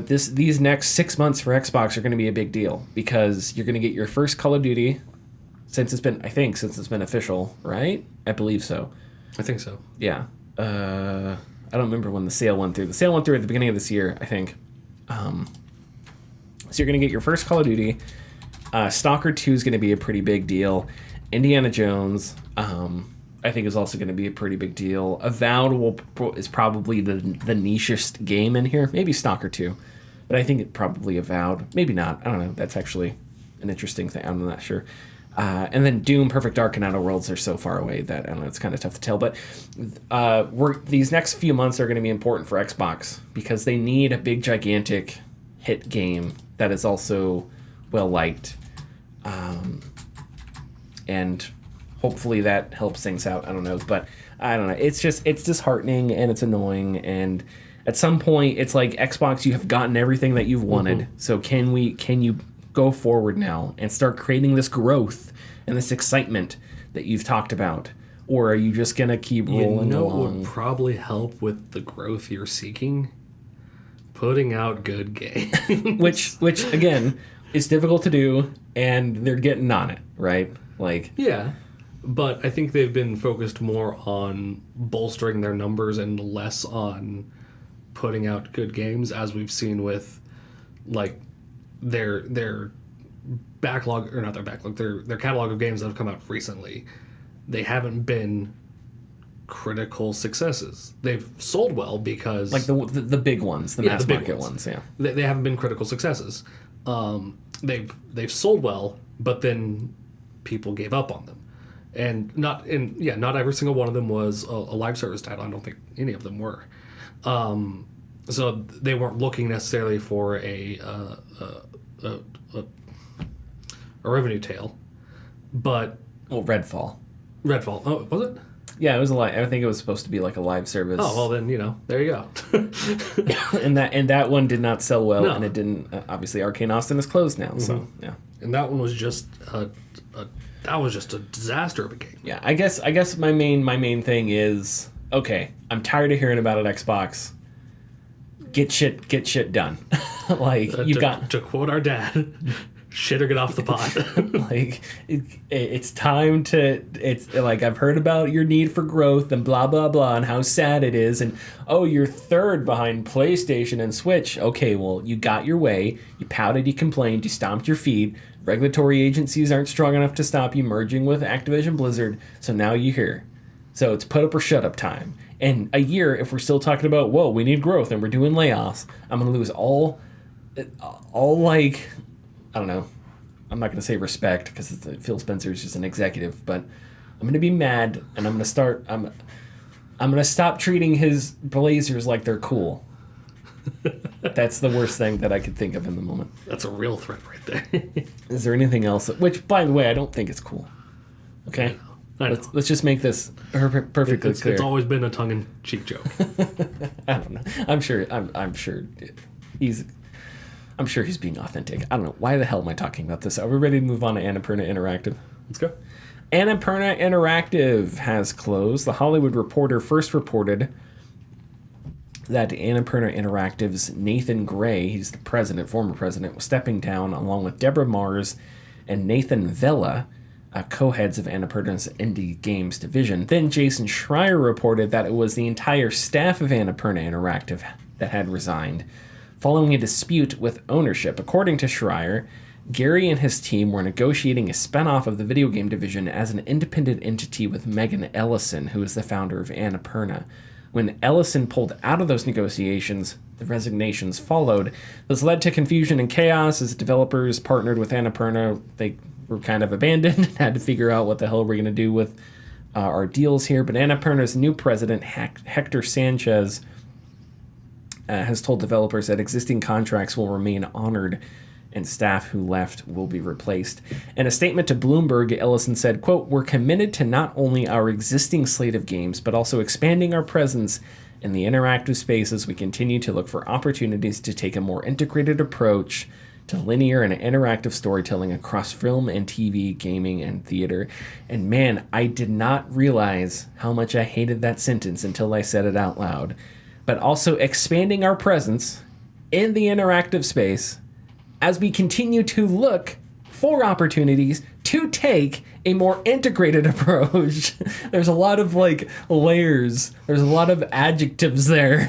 these next 6 months for Xbox are going to be a big deal, because you're going to get your first Call of Duty since it's been official, right? I believe so. I think so. Yeah. I don't remember when the sale went through. The sale went through at the beginning of this year, I think. So you're going to get your first Call of Duty. Stalker 2 is going to be a pretty big deal. Indiana Jones, I think, is also going to be a pretty big deal. Avowed is probably the nichest game in here. Maybe Stalker 2. But I think it probably Avowed. Maybe not. I don't know. That's actually an interesting thing. I'm not sure. And then Doom, Perfect Dark, and Outer Worlds are so far away that, I don't know, it's kind of tough to tell. But these next few months are going to be important for Xbox, because they need a big, gigantic hit game that is also well-liked. And hopefully that helps things out. I don't know. But I don't know. It's disheartening, and it's annoying. And at some point, it's like, Xbox, you have gotten everything that you've wanted. Mm-hmm. So can you go forward now and start creating this growth and this excitement that you've talked about? Or are you just going to keep rolling along? What would probably help with the growth you're seeking? Putting out good games. which again, is difficult to do, and they're getting on it, right? Yeah. But I think they've been focused more on bolstering their numbers and less on putting out good games, as we've seen with, their backlog, or not their backlog, their catalog of games that have come out recently. They haven't been critical successes. They've sold well because... the big ones, the mass market ones, yeah. They haven't been critical successes. They've sold well, but then people gave up on them. And not every single one of them was a live service title. I don't think any of them were. So they weren't looking necessarily for a revenue tail, but Redfall. Oh, was it? Yeah, it was a live. I think it was supposed to be like a live service. Oh well, then there you go. and that one did not sell well, No. and it didn't. Obviously, Arcane Austin is closed now, so yeah. And that one was just a disaster of a game. Yeah, I guess my main thing is, okay, I'm tired of hearing about it, Xbox. Get shit done. Like to quote our dad, shit or get off the pot. like it's time to, it's like, I've heard about your need for growth and blah blah blah and how sad it is, and oh, you're third behind PlayStation and Switch. Okay, well, you got your way, you pouted, you complained, you stomped your feet. Regulatory agencies aren't strong enough to stop you merging with Activision Blizzard, so now you're here. So it's put up or shut up time. And a year, if we're still talking about, whoa, we need growth and we're doing layoffs, I'm going to lose all like, I don't know. I'm not going to say respect because Phil Spencer is just an executive, but I'm going to be mad and I'm going to stop treating his Blazers like they're cool. That's the worst thing that I could think of in the moment. That's a real threat right there. Is there anything else? Which, by the way, I don't think it's cool. Okay? I know. Let's just make this perfectly clear. It's always been a tongue-in-cheek joke. I don't know. I'm sure he's being authentic. I don't know. Why the hell am I talking about this? Are we ready to move on to Annapurna Interactive? Let's go. Annapurna Interactive has closed. The Hollywood Reporter first reported that Annapurna Interactive's Nathan Gray, he's the former president, was stepping down along with Deborah Mars and Nathan Vella, co-heads of Annapurna's indie games division. Then Jason Schreier reported that it was the entire staff of Annapurna Interactive that had resigned, following a dispute with ownership. According to Schreier, Gary and his team were negotiating a spinoff of the video game division as an independent entity with Megan Ellison, who is the founder of Annapurna. When Ellison pulled out of those negotiations, the resignations followed. This led to confusion and chaos as developers partnered with Annapurna. They were kind of abandoned and had to figure out what the hell we're going to do with our deals here. But Annapurna's new president, Hector Sanchez, has told developers that existing contracts will remain honored and staff who left will be replaced. In a statement to Bloomberg, Ellison said, quote, "We're committed to not only our existing slate of games, but also expanding our presence in the interactive space as we continue to look for opportunities to take a more integrated approach to linear and interactive storytelling across film and TV, gaming, and theater." And man, I did not realize how much I hated that sentence until I said it out loud. But also expanding our presence in the interactive space as we continue to look for opportunities to take a more integrated approach. There's a lot of layers. There's a lot of adjectives there.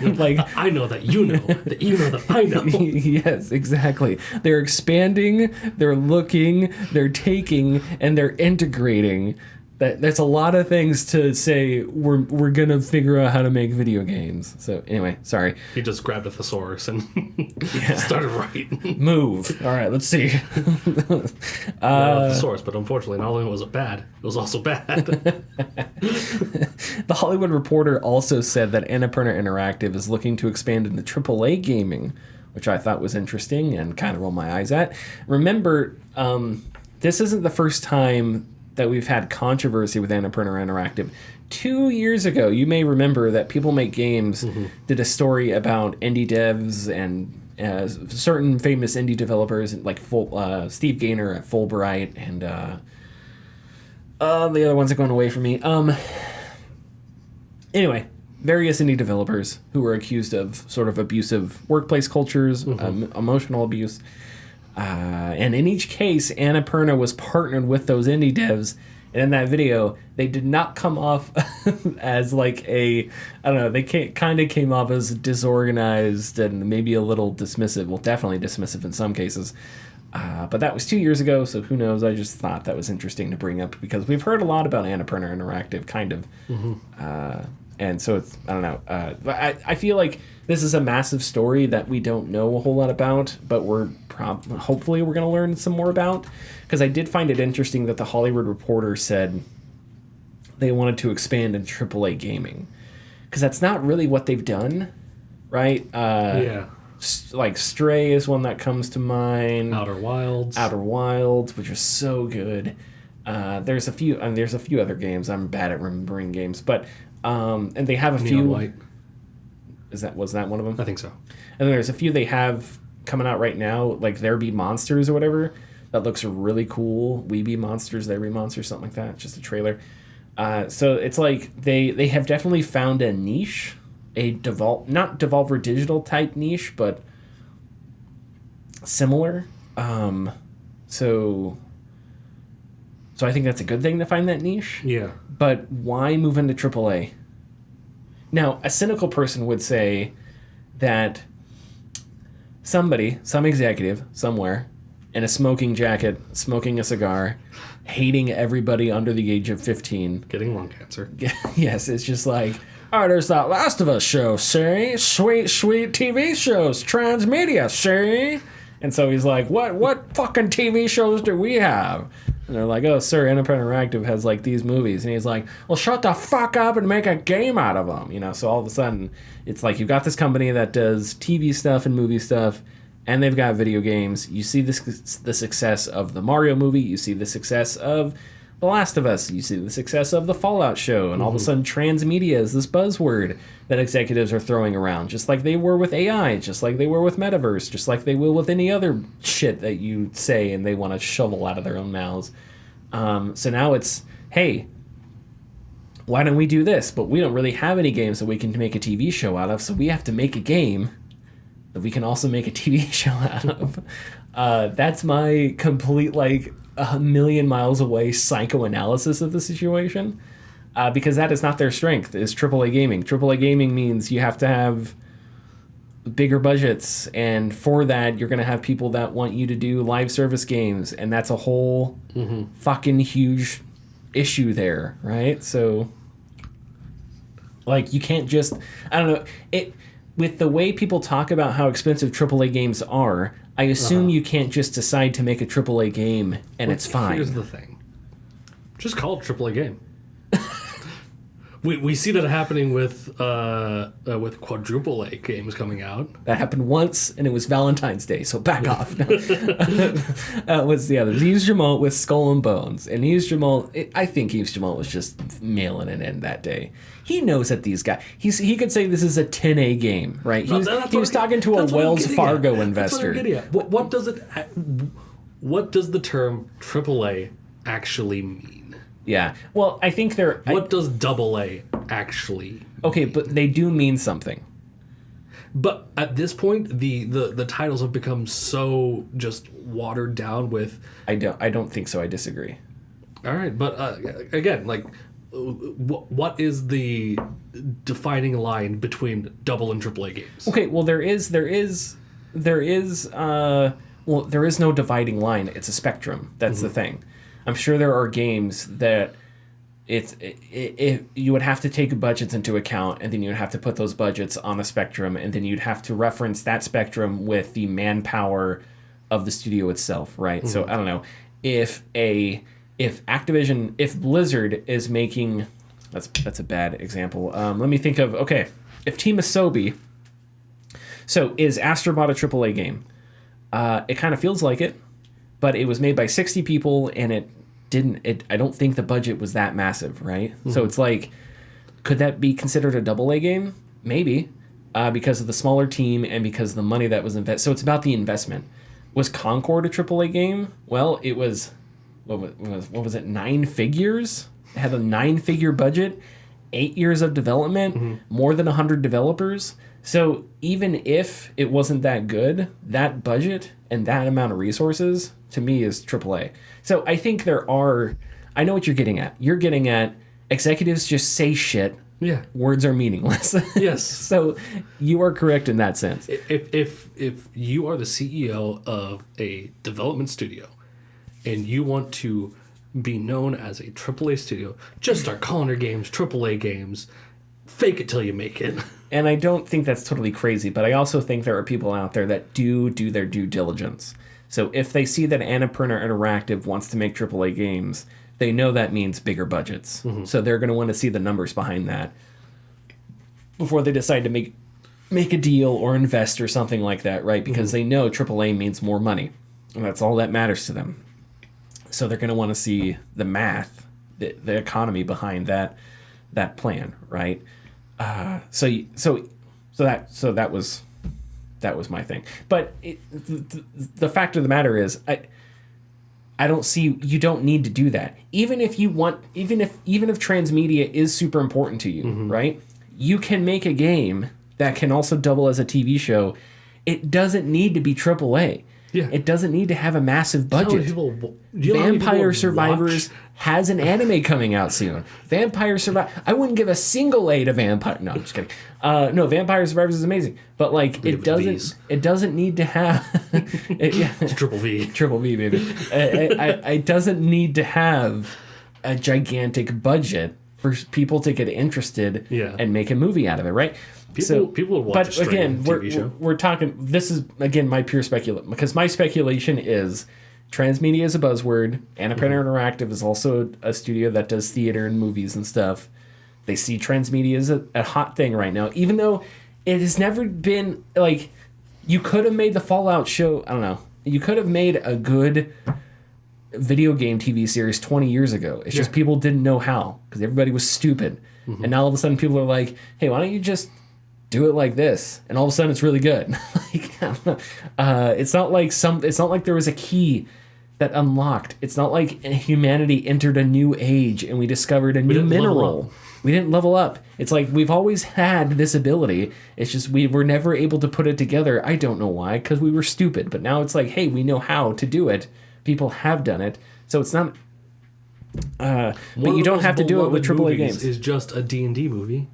I know that you know that you know that I know. Yes, exactly. They're expanding, they're looking, they're taking, and they're integrating. That's a lot of things to say. We're gonna figure out how to make video games. So anyway, sorry. He just grabbed a thesaurus and started writing. Move. All right, let's see. A thesaurus, but unfortunately, not only was it bad, it was also bad. The Hollywood Reporter also said that Annapurna Interactive is looking to expand into AAA gaming, which I thought was interesting and kind of rolled my eyes at. Remember, this isn't the first time that we've had controversy with Annapurna Interactive. 2 years ago, you may remember that People Make Games did a story about indie devs and certain famous indie developers like Steve Gaynor at Fulbright and the other ones are going away from me. Anyway, various indie developers who were accused of sort of abusive workplace cultures, emotional abuse. And in each case, Annapurna was partnered with those indie devs. And in that video, they did not come off as I don't know, they kind of came off as disorganized and maybe a little dismissive. Well, definitely dismissive in some cases. But that was 2 years ago, so who knows? I just thought that was interesting to bring up because we've heard a lot about Annapurna Interactive, kind of. And so it's, I don't know. I feel like this is a massive story that we don't know a whole lot about, but hopefully we're going to learn some more about. Because I did find it interesting that the Hollywood Reporter said they wanted to expand in AAA gaming. Because that's not really what they've done, right? Yeah. Like Stray is one that comes to mind. Outer Wilds, which was so good. There's a few other games. I'm bad at remembering games, but and they have a Neon few. White. Was that one of them? I think so. And then there's a few they have coming out right now, like There Be Monsters or whatever. That looks really cool. We Be Monsters, There Be Monsters, something like that. Just a trailer. So it's like they have definitely found a niche, not Devolver Digital type niche, but similar. So I think that's a good thing to find that niche. Yeah. But why move into AAA? Now, a cynical person would say that some executive somewhere in a smoking jacket, smoking a cigar, hating everybody under the age of 15. Getting lung cancer. Yes, it's just like, oh, there's that Last of Us show, see? Sweet, sweet TV shows, transmedia, see? And so he's like, what fucking TV shows do we have? And they're like, oh, sir, Annapurna Interactive has, like, these movies. And he's like, well, shut the fuck up and make a game out of them. You know, so all of a sudden, it's like you've got this company that does TV stuff and movie stuff, and they've got video games. You see the success of the Mario movie. You see the success of The Last of Us. You see the success of the Fallout show. And all of a sudden, transmedia is this buzzword that executives are throwing around, just like they were with AI, just like they were with Metaverse, just like they will with any other shit that you say and they want to shovel out of their own mouths. So now it's, hey, why don't we do this? But we don't really have any games that we can make a TV show out of, so we have to make a game that we can also make a TV show out of. That's my complete, like, a million miles away psychoanalysis of the situation. Because that is not their strength, is AAA gaming. AAA gaming means you have to have bigger budgets, and for that, you're going to have people that want you to do live service games, and that's a whole fucking huge issue there, right? So, like, you can't just... I don't know. With the way people talk about how expensive AAA games are, I assume you can't just decide to make a AAA game and it's fine. Here's the thing. Just call it a AAA game. We see that happening with quadruple A games coming out. That happened once, and it was Valentine's Day, so back off. What's the other? Yves Guillemot with Skull and Bones. And Yves Guillemot, I think Yves Guillemot was just mailing it in that day. He knows that these guys... He could say this is a 10A game, right? He was talking to a Wells Fargo investor. What does the term AAA actually mean? Yeah. Well, I think they're... What does double A actually Okay, but they do mean something. But at this point, the titles have become so just watered down with... I don't think so. I disagree. All right, but again, like, what is the defining line between double and triple A games? Okay, well, there is no dividing line. It's a spectrum. That's the thing. I'm sure there are games that you would have to take budgets into account, and then you'd have to put those budgets on a spectrum, and then you'd have to reference that spectrum with the manpower of the studio itself, right? So I don't know if Blizzard is making, that's a bad example. Let me think of, okay, if Team Asobi, so is Astrobot a AAA game? It kind of feels like it. But it was made by 60 people, and I don't think the budget was that massive, right? So it's like, could that be considered a AA game? Maybe, because of the smaller team and because of the money that was invested. So it's about the investment. Was Concord a AAA game? Well, it was, what was it, 9 figures? It had a 9-figure budget, 8 years of development, more than 100 developers. So even if it wasn't that good, that budget and that amount of resources, to me, is AAA. So I think I know what you're getting at. You're getting at executives just say shit. Yeah. Words are meaningless. Yes. So you are correct in that sense. If you are the CEO of a development studio and you want to be known as a AAA studio, just start calling your games AAA games. Fake it till you make it. And I don't think that's totally crazy, but I also think there are people out there that do their due diligence. So if they see that Annapurna Interactive wants to make AAA games, they know that means bigger budgets. So they're going to want to see the numbers behind that before they decide to make a deal or invest or something like that, right? Because they know AAA means more money, and that's all that matters to them. So they're going to want to see the math, the economy behind that plan, right? So that was my thing. But the fact of the matter is, I don't see, you don't need to do that. Even if transmedia is super important to you, right? You can make a game that can also double as a TV show. It doesn't need to be AAA. Yeah. It doesn't need to have a massive budget. Vampire Survivors has an anime coming out soon. Vampire Survivor. I wouldn't give a single A to Vampire. No, I'm just kidding. No, Vampire Survivors is amazing, but like it doesn't need to have. It's triple V. Triple V, baby. It doesn't need to have a gigantic budget for people to get interested and make a movie out of it, right? People would watch a streaming TV show. We're talking. This is again my pure speculation, because my speculation is transmedia is a buzzword. Annapurna Interactive is also a studio that does theater and movies and stuff. They see transmedia as a hot thing right now, even though it has never been like. You could have made the Fallout show. I don't know. You could have made a good video game TV series 20 years ago. It's just people didn't know how because everybody was stupid, and now all of a sudden people are like, "Hey, why don't you just do it like this?" And all of a sudden it's really good. Like, it's not like there was a key that unlocked. It's not like humanity entered a new age and we discovered a new mineral. We didn't level up. It's like we've always had this ability. It's just we were never able to put it together. I don't know why, because we were stupid. But now it's like, hey, we know how to do it. People have done it. So it's not... but you don't have to do it with AAA games. Is just a D&D movie.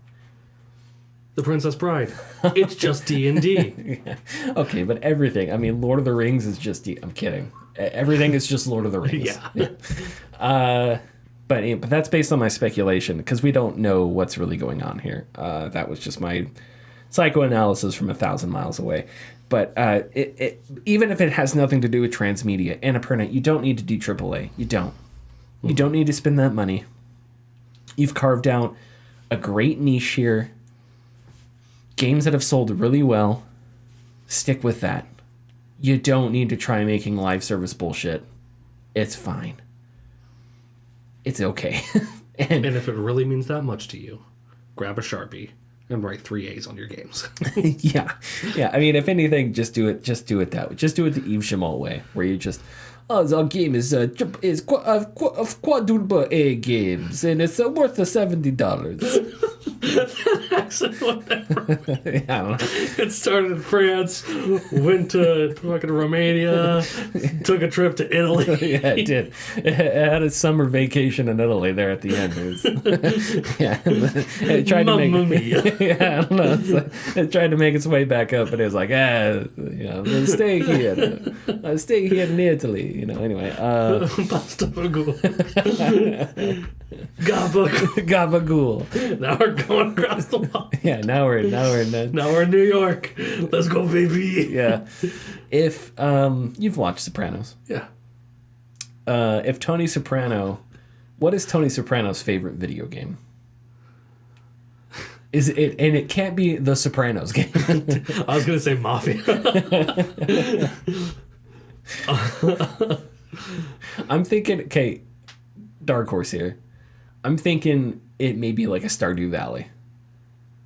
The Princess Bride. It's just D&D. Yeah. Okay, but everything. I mean, Lord of the Rings is just... I'm kidding. Everything is just Lord of the Rings. Yeah. But that's based on my speculation, because we don't know what's really going on here. That was just my psychoanalysis from 1,000 miles away. But even if it has nothing to do with transmedia, Annapurna, you don't need to do AAA. You don't. You don't need to spend that money. You've carved out a great niche here. Games that have sold really well. Stick with that. You don't need to try making live service bullshit. It's fine. It's okay. and if it really means that much to you, grab a Sharpie and write 3 A's on your games. Yeah. I mean, if anything, just do it that way. Just do it the Yves Jamal way, where you just, our game is quadruple A games, and it's worth $70. Whatever. I don't know. It started in France, went to fucking Romania, took a trip to Italy. Yeah, it did. It had a summer vacation in Italy there at the end. It tried to make yeah, I don't know. It tried to make its way back up, but it was like, stay here. Stay here in Italy. Anyway. Pasta Gabagool. Now we're going across the wall. Yeah, now we're in New York. Let's go, baby. Yeah. If you've watched Sopranos. Yeah. If Tony Soprano, what is Tony Soprano's favorite video game? Is it, and it can't be the Sopranos game. I was gonna say Mafia. I'm thinking, okay, dark horse here. I'm thinking it may be like a Stardew Valley.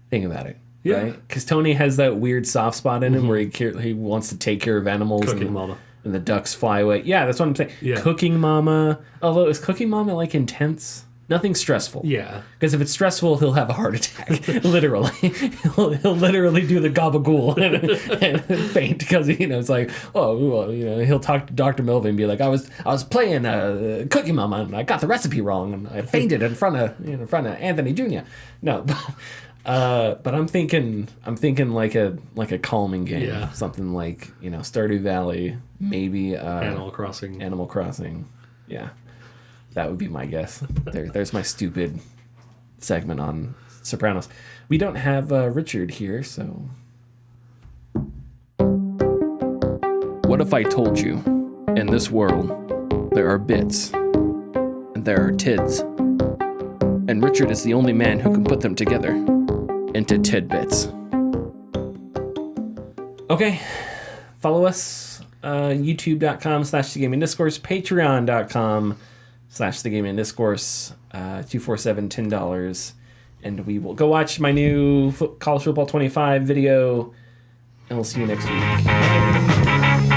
Think about it. Yeah. Right? Because Tony has that weird soft spot in him where he wants to take care of animals. Cooking Mama. And the ducks fly away. Yeah, that's what I'm saying. Yeah. Cooking Mama. Although, is Cooking Mama like intense? Nothing stressful. Yeah. Because if it's stressful, he'll have a heart attack. Literally. He'll literally do the gabagool and faint because, it's like, he'll talk to Dr. Melvin and be like, I was playing Cooking Mama and I got the recipe wrong and I fainted in front of Anthony Jr. No, but I'm thinking like a calming game. Yeah. Something like, Stardew Valley, maybe Animal Crossing. Yeah. That would be my guess. There's my stupid segment on Sopranos. We don't have Richard here, so... What if I told you, in this world, there are bits, and there are tids, and Richard is the only man who can put them together into tidbits. Okay, follow us youtube.com/thegamingdiscourse, patreon.com/thegamingdiscourse, 247 $10. And we will go watch my new College Football 25 video, and we'll see you next week.